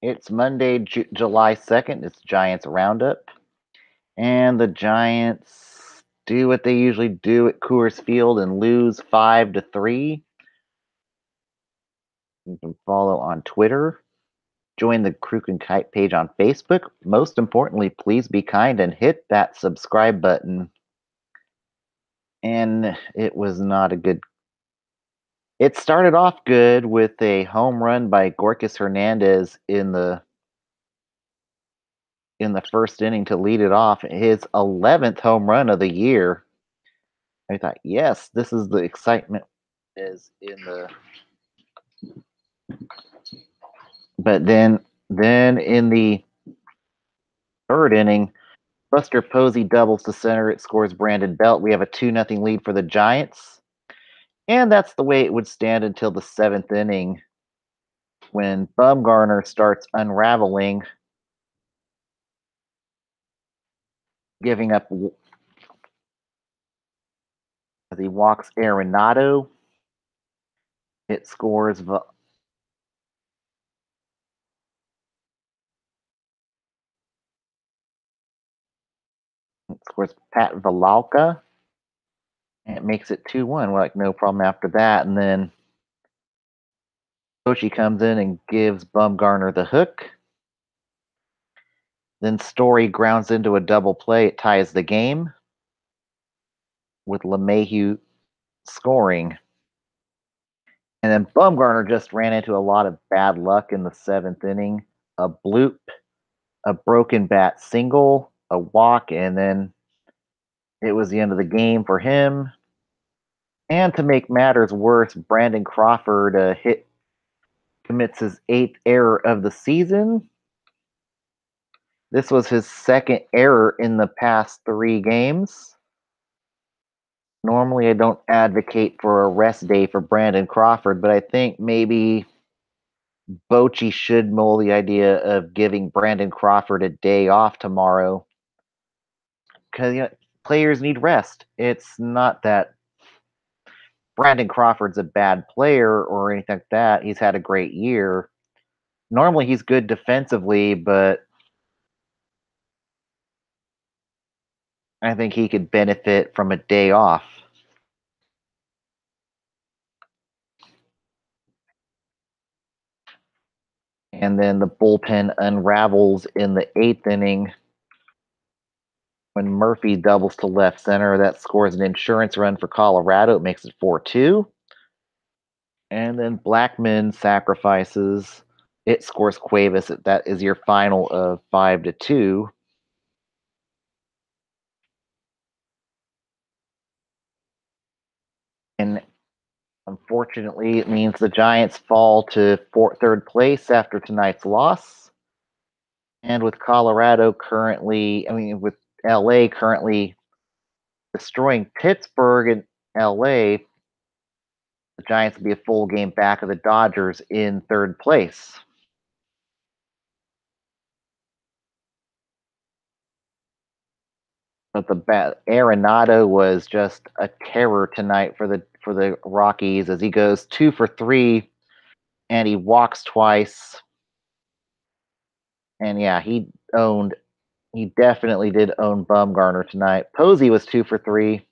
It's Monday, July 2nd. It's Giants Roundup. And the Giants do what they usually do at Coors Field and lose 5-3. You can follow on Twitter. Join the Crook and Kite page on Facebook. Most importantly, please be kind and hit that subscribe button. And it was not a good. It started off good with a home run by Gorkis Hernandez in the first inning to lead it off. His 11th home run of the year. I thought, yes, this is the excitement is in the. But then in the third inning, Buster Posey doubles to center. It scores Brandon Belt. We have a 2-0 lead for the Giants. And that's the way it would stand until the seventh inning when Bumgarner starts unraveling, giving up as he walks Arenado. It scores Pat Valalka. And it makes it 2-1. We're like, no problem after that. And then Bochy comes in and gives Bumgarner the hook. Then Story grounds into a double play. It ties the game with LeMahieu scoring. And then Bumgarner just ran into a lot of bad luck in the seventh inning. A bloop, a broken bat single, a walk, and then it was the end of the game for him. And to make matters worse, Brandon Crawford commits his 8th error of the season. This was his second error in the past 3 games. Normally, I don't advocate for a rest day for Brandon Crawford, but I think maybe Bochy should mull the idea of giving Brandon Crawford a day off tomorrow because players need rest. It's not that Brandon Crawford's a bad player or anything like that. He's had a great year. Normally, he's good defensively, but I think he could benefit from a day off. And then the bullpen unravels in the 8th inning when Murphy doubles to left center. That scores an insurance run for Colorado. It makes it 4-2. And then Blackman sacrifices. It scores Cuevas. That is your final of 5-2. And unfortunately, it means the Giants fall to third place after tonight's loss. And with with LA currently destroying Pittsburgh and LA, the Giants will be a full game back of the Dodgers in third place. But Arenado was just a terror tonight for the Rockies as he goes 2 for 3 and he walks twice. And yeah, he definitely did own Bumgarner tonight. Posey was 2 for 3,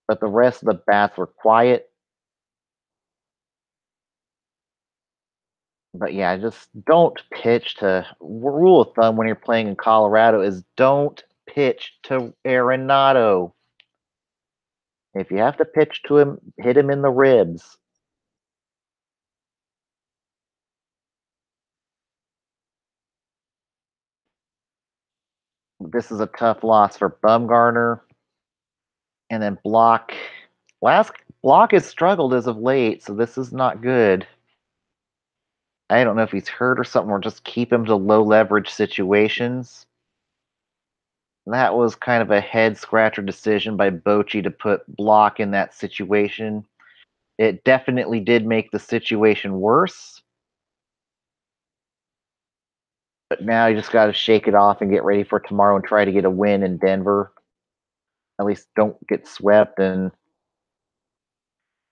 but the rest of the bats were quiet. But yeah, just don't pitch to. Rule of thumb when you're playing in Colorado is don't pitch to Arenado. If you have to pitch to him, hit him in the ribs. This is a tough loss for Bumgarner. And then Block has struggled as of late, so this is not good. I don't know if he's hurt or something, or just keep him to low leverage situations. That was kind of a head scratcher decision by Bochy to put Block in that situation. It definitely did make the situation worse. But now you just got to shake it off and get ready for tomorrow and try to get a win in Denver. At least don't get swept. And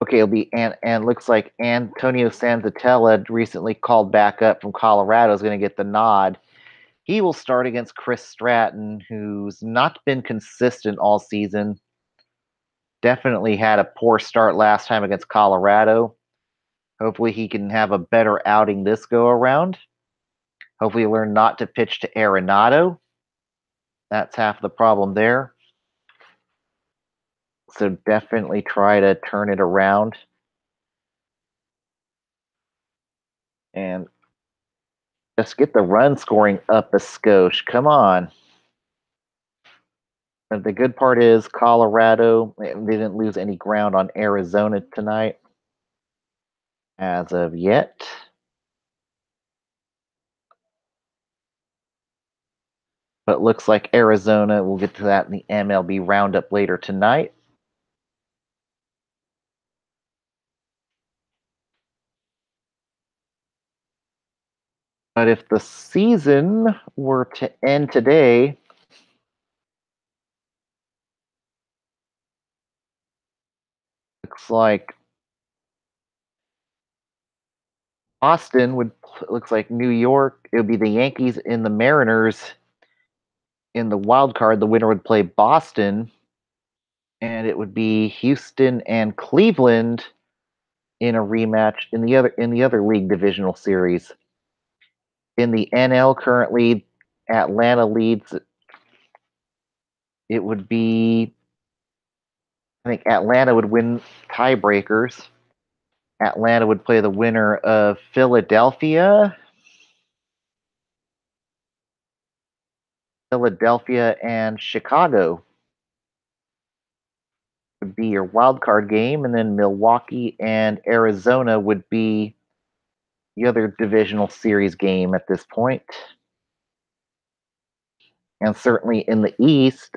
Okay, it'll be and looks like Antonio Sanzatella recently called back up from Colorado is going to get the nod. He will start against Chris Stratton, who's not been consistent all season. Definitely had a poor start last time against Colorado. Hopefully, he can have a better outing this go around. Hopefully, learn not to pitch to Arenado. That's half the problem there. So definitely try to turn it around. And just get the run scoring up a skosh. Come on. But the good part is Colorado, they didn't lose any ground on Arizona tonight as of yet. But looks like Arizona, we'll get to that in the MLB roundup later tonight. But if the season were to end today, looks like Boston would looks like New York. It would be the Yankees and the Mariners in the wild card. The winner would play Boston, and it would be Houston and Cleveland in a rematch in the other league divisional series. In the NL currently, Atlanta leads. It would be I think Atlanta would win tiebreakers. Atlanta would play the winner of Philadelphia and Chicago would be your wild card game, and then Milwaukee and Arizona would be the other divisional series game at this point. And certainly in the East,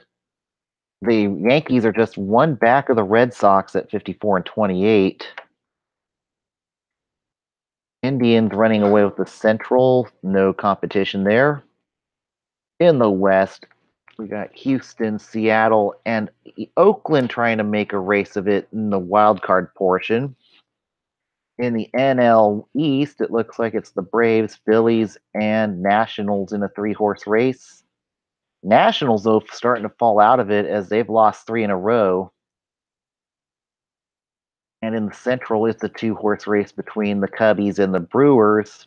the Yankees are just one back of the Red Sox at 54 and 28. Indians running away with the Central, no competition there. In the West, we got Houston, Seattle, and Oakland trying to make a race of it in the wild card portion. In the NL East, it looks like it's the Braves, Phillies, and Nationals in a three-horse race. Nationals, though, starting to fall out of it as they've lost three in a row. And in the Central, it's a two-horse race between the Cubbies and the Brewers.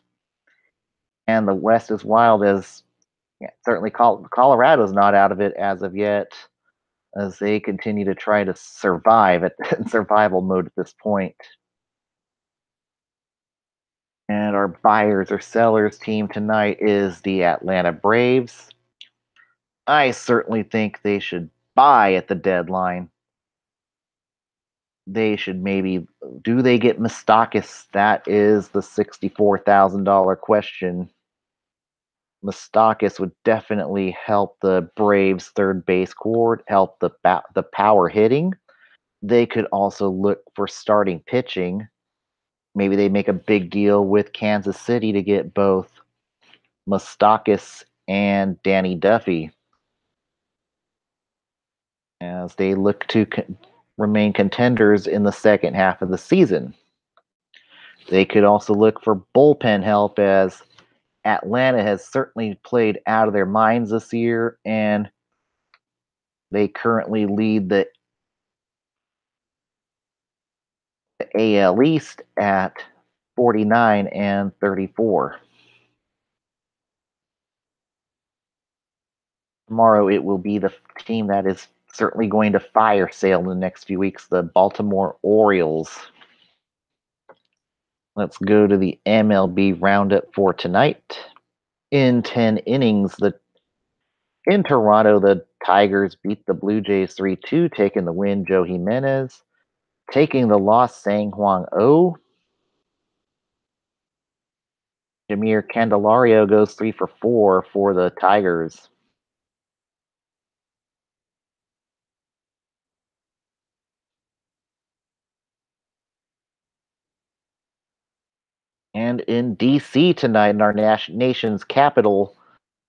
And the West is wild as certainly Colorado's not out of it as of yet, as they continue to try to survive in survival mode at this point. And our buyers or sellers team tonight is the Atlanta Braves. I certainly think they should buy at the deadline. They should maybe do they get Mustakis? That is the $64,000 question. Mustakis would definitely help the Braves' third base core, help the power hitting. They could also look for starting pitching. Maybe they make a big deal with Kansas City to get both Mustakis and Danny Duffy as they look to remain contenders in the second half of the season. They could also look for bullpen help as Atlanta has certainly played out of their minds this year, and they currently lead the AL East at 49 and 34. Tomorrow it will be the team that is certainly going to fire sale in the next few weeks, the Baltimore Orioles. Let's go to the MLB roundup for tonight. In 10 innings, in Toronto, the Tigers beat the Blue Jays 3-2, taking the win, Joe Jimenez. Taking the loss, Sang Hwang Oh. Jameer Candelario goes 3 for 4 for the Tigers. And in D.C. tonight, in our nation's capital,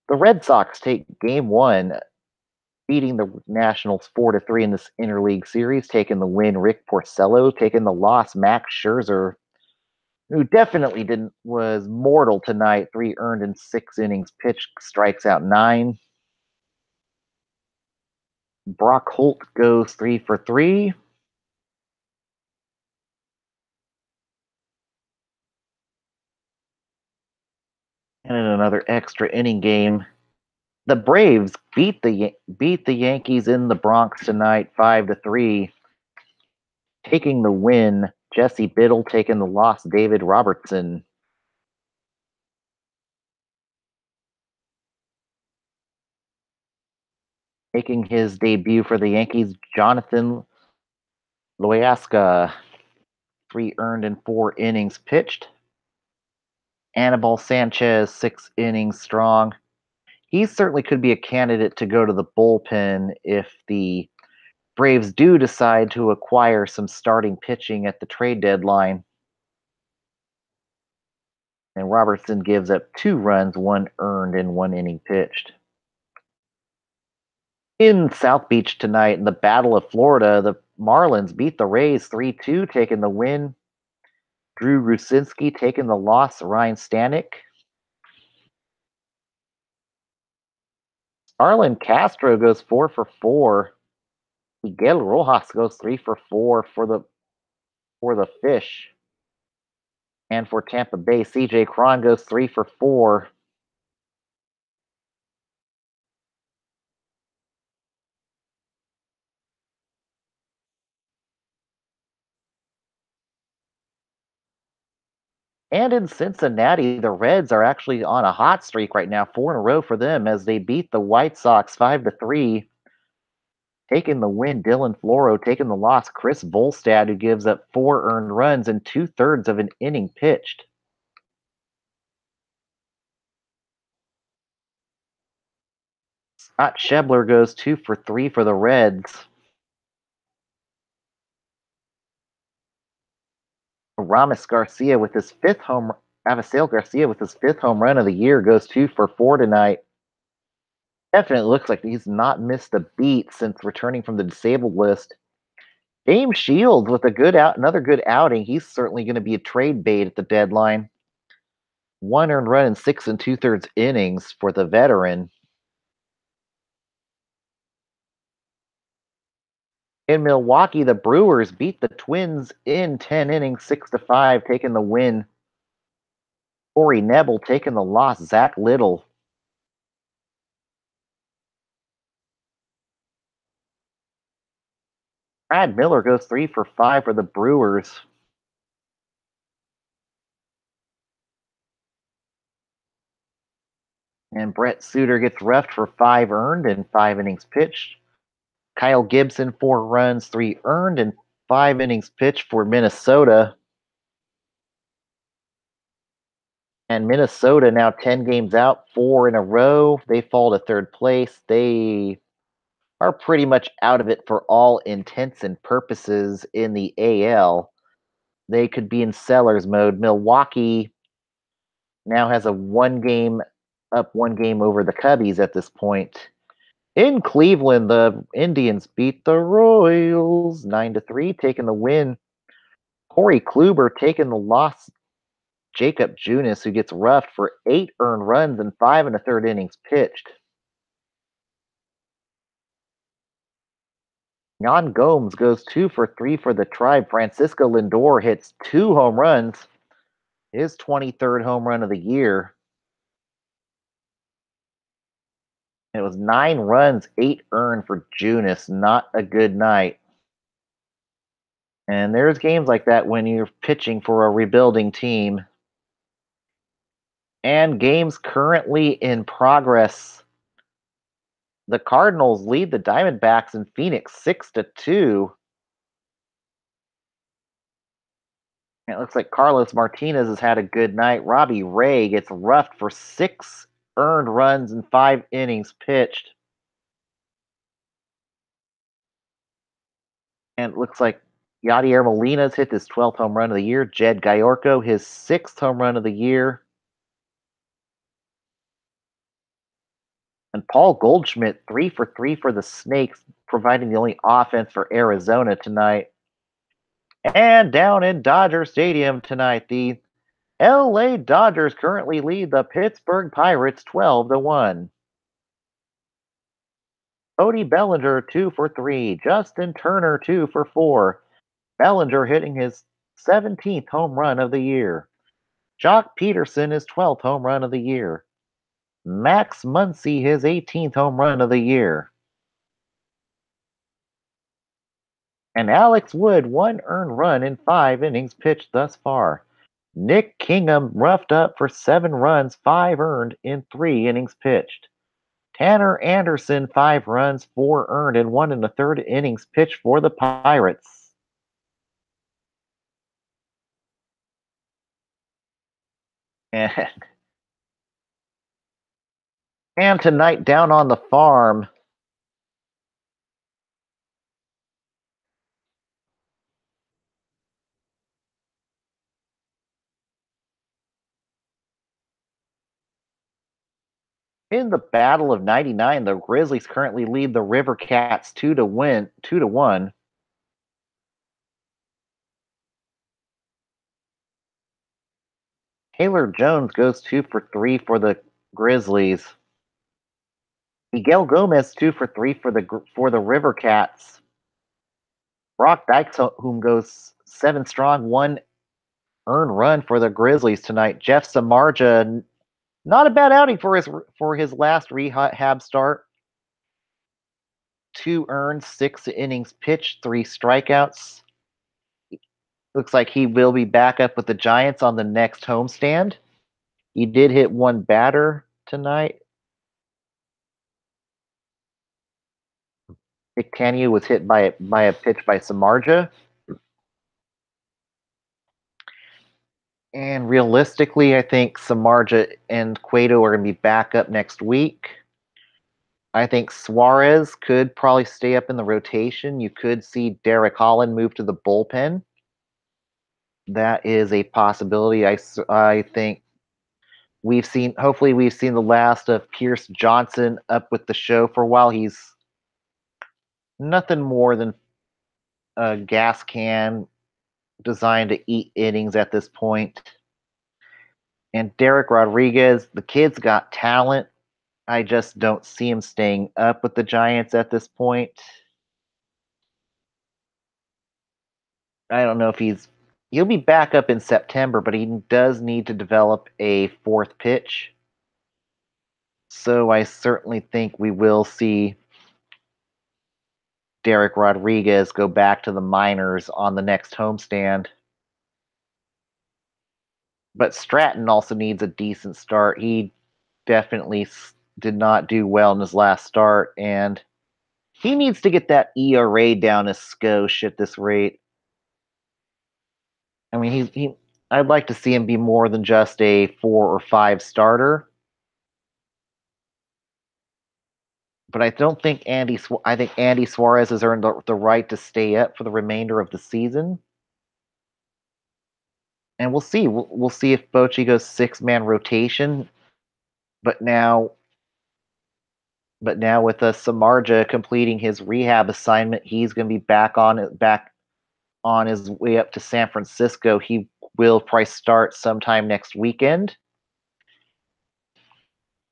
the Red Sox take game one beating the Nationals 4-3 in this interleague series, taking the win. Rick Porcello taking the loss. Max Scherzer, who definitely didn't was mortal tonight. 3 earned in 6 innings pitched, strikes out 9. Brock Holt goes 3 for 3. And in another extra inning game, the Braves beat the Yankees in the Bronx tonight 5-3, taking the win. Jesse Biddle taking the loss. David Robertson. Making his debut for the Yankees, Jonathan Loaiska, 3 earned in 4 innings pitched. Anibal Sanchez, 6 innings strong. He certainly could be a candidate to go to the bullpen if the Braves do decide to acquire some starting pitching at the trade deadline. And Robertson gives up 2 runs, 1 earned in 1 inning pitched. In South Beach tonight, in the Battle of Florida, the Marlins beat the Rays 3-2, taking the win. Drew Rucinski taking the loss. Ryan Stanek. Arlen Castro goes 4 for 4. Miguel Rojas goes 3 for 4 for the Fish. And for Tampa Bay, CJ Cron goes 3 for 4. And in Cincinnati, the Reds are actually on a hot streak right now, 4 in a row for them as they beat the White Sox 5-3. Taking the win, Dylan Floro. Taking the loss, Chris Volstad, who gives up 4 earned runs and 2/3 of an inning pitched. Scott Schebler goes 2 for 3 for the Reds. Ramos Garcia with his 5th home Avisail Garcia with his 5th home run of the year goes 2 for 4 tonight. Definitely looks like he's not missed a beat since returning from the disabled list. James Shields with another good outing. He's certainly going to be a trade bait at the deadline. 1 earned run in 6 2/3 innings for the veteran. In Milwaukee, the Brewers beat the Twins in 10 innings, 6-5, taking the win. Corey Nebel taking the loss. Zach Little. Brad Miller goes 3 for 5 for the Brewers. And Brett Suter gets roughed for 5 earned and 5 innings pitched. Kyle Gibson, 4 runs, 3 earned, and 5 innings pitched for Minnesota. And Minnesota now 10 games out, 4 in a row. They fall to 3rd place. They are pretty much out of it for all intents and purposes in the AL. They could be in sellers mode. Milwaukee now has a 1 game over the Cubbies at this point. In Cleveland, the Indians beat the Royals 9-3, taking the win. Corey Kluber taking the loss. Jacob Junis, who gets roughed for 8 earned runs and 5 1/3 innings pitched. Yan Gomes goes 2 for 3 for the Tribe. Francisco Lindor hits 2 home runs, his 23rd home run of the year. It was 9 runs, 8 earned for Junis. Not a good night. And there's games like that when you're pitching for a rebuilding team. And games currently in progress. The Cardinals lead the Diamondbacks in Phoenix 6-2. And it looks like Carlos Martinez has had a good night. Robbie Ray gets roughed for 6 earned runs and 5 innings pitched. And it looks like Yadier Molina's hit his 12th home run of the year. Jed Gayorko, his 6th home run of the year. And Paul Goldschmidt, 3 for 3 for the Snakes, providing the only offense for Arizona tonight. And down in Dodger Stadium tonight, the LA Dodgers currently lead the Pittsburgh Pirates 12-1. Cody Bellinger 2 for 3. Justin Turner 2 for 4. Bellinger hitting his 17th home run of the year. Jock Peterson his 12th home run of the year. Max Muncy his 18th home run of the year. And Alex Wood 1 earned run in 5 innings pitched thus far. Nick Kingham roughed up for 7 runs, 5 earned in 3 innings pitched. Tanner Anderson 5 runs, 4 earned, and 1 1/3 innings pitched for the Pirates. And, and tonight down on the farm, in the Battle of '99, the Grizzlies currently lead the River Cats 2-1. Taylor Jones goes 2 for 3 for the Grizzlies. Miguel Gomez 2 for 3 for the River Cats. Brock Dykes, whom goes 7 strong, 1 earned run for the Grizzlies tonight. Jeff Samardzija, not a bad outing for his last rehab start. 2 earned, 6 innings pitched, 3 strikeouts. Looks like he will be back up with the Giants on the next homestand. He did hit 1 batter tonight. Nick Tanu was hit by a pitch by Samardzija. And realistically, I think Samardzija and Cueto are going to be back up next week. I think Suarez could probably stay up in the rotation. You could see Derek Holland move to the bullpen. That is a possibility. I think hopefully we've seen the last of Pierce Johnson up with the show for a while. He's nothing more than a gas can designed to eat innings at this point. And Derek Rodriguez, the kid's got talent. I just don't see him staying up with the Giants at this point. I don't know if he'll be back up in September, but he does need to develop a fourth pitch. So I certainly think we will see Derek Rodriguez go back to the minors on the next homestand. But Stratton also needs a decent start. He definitely did not do well in his last start, and he needs to get that ERA down a skosh at this rate. I mean, I'd like to see him be more than just a 4 or 5 starter. But I don't think I think Andy Suarez has earned the right to stay up for the remainder of the season. And we'll see. We'll see if Bochy goes 6-man rotation. But now with Samardzija completing his rehab assignment, he's going to be back on his way up to San Francisco. He will probably start sometime next weekend.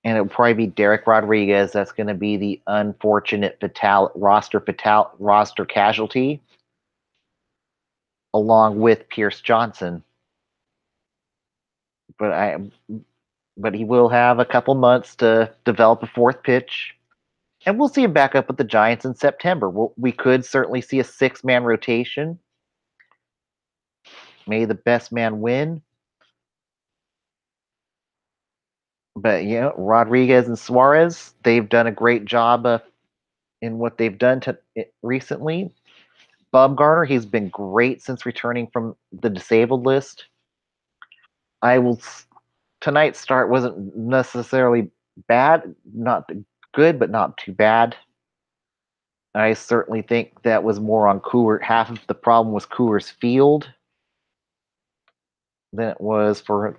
And it'll probably be Derek Rodriguez that's going to be the unfortunate roster casualty, along with Pierce Johnson. But he will have a couple months to develop a fourth pitch, and we'll see him back up with the Giants in September. We could certainly see a 6-man rotation. May the best man win. But Rodriguez and Suarez, they've done a great job in what they've done recently. Bumgarner, he's been great since returning from the disabled list. Tonight's start wasn't necessarily bad, not good, but not too bad. I certainly think that was more on Cooler. Half of the problem was Cooler's field than it was for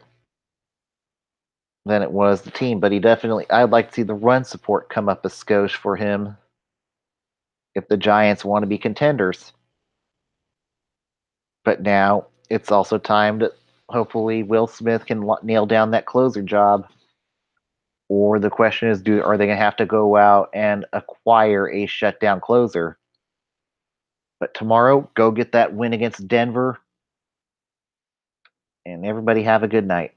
than it was the team. But he definitely, I'd like to see the run support come up a skosh for him if the Giants want to be contenders. But now it's also time to hopefully Will Smith can nail down that closer job. Or the question is, are they going to have to go out and acquire a shutdown closer? But tomorrow, go get that win against Denver, and everybody have a good night.